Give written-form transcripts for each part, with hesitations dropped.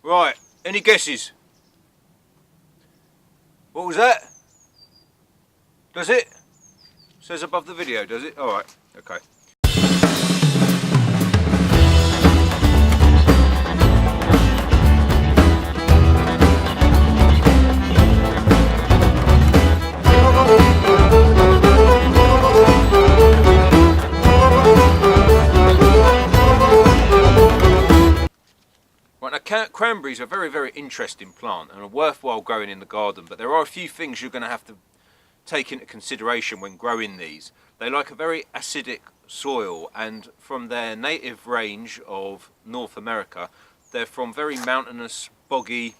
Right, any guesses? What was that? Does it? Says above the video, does it? Alright, okay. Right, now cranberries are a very interesting plant and are worthwhile growing in the garden, but there are a few things you're going to have to take into consideration when growing these. They like a very acidic soil, and from their native range of North America, they're from very mountainous, boggy,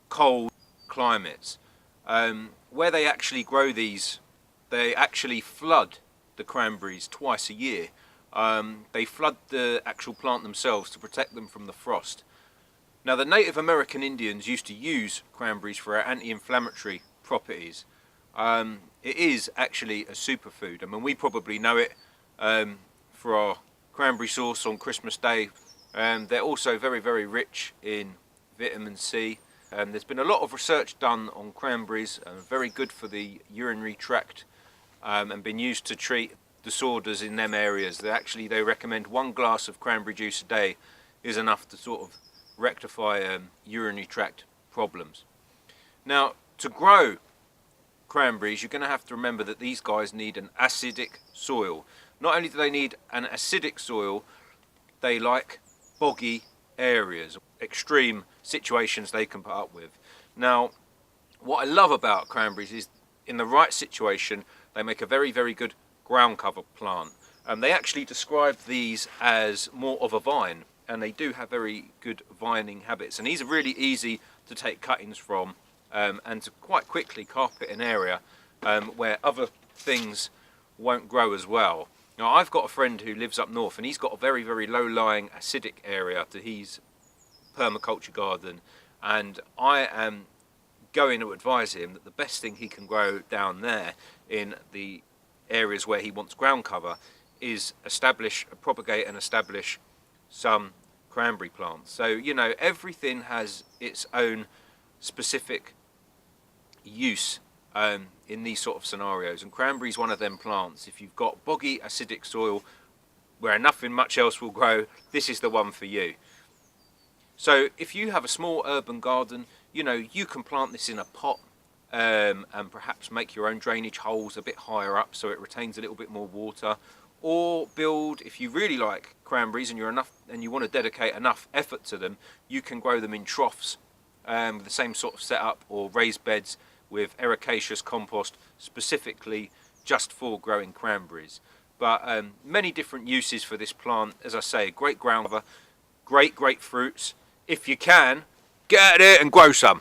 cold climates. Where they actually grow these, they actually flood the cranberries twice a year. They flood the actual plant themselves to protect them from the frost. Now, the Native American Indians used to use cranberries for their anti-inflammatory properties. It is actually a superfood. I mean, we probably know it for our cranberry sauce on Christmas Day. They're also very rich in vitamin C. There's been a lot of research done on cranberries, very good for the urinary tract, and been used to treat disorders in them areas. They recommend 1 glass of cranberry juice a day is enough to sort of rectify urinary tract problems. Now, to grow cranberries, you're going to have to remember that these guys need an acidic soil. Not only do they need an acidic soil, they like boggy areas, extreme situations they can put up with. Now, what I love about cranberries is in the right situation, they make a very good ground cover plant. They actually describe these as more of a vine, and they do have very good vining habits. And these are really easy to take cuttings from and to quite quickly carpet an area where other things won't grow as well. Now, I've got a friend who lives up north, and he's got a very low-lying acidic area to his permaculture garden, and I am going to advise him that the best thing he can grow down there in the areas where he wants ground cover is propagate and establish some cranberry plants. So, you know, everything has its own specific use in these sort of scenarios, and cranberry is one of them plants. If you've got boggy acidic soil where nothing much else will grow, this is the one for you. So if you have a small urban garden, you know, you can plant this in a pot and perhaps make your own drainage holes a bit higher up so it retains a little bit more water, or build, if you really like cranberries and you want to dedicate enough effort to them, you can grow them in troughs with the same sort of setup, or raised beds with ericaceous compost specifically just for growing cranberries. But many different uses for this plant. As I say, great ground cover, great fruits. If you can, get out there and grow some.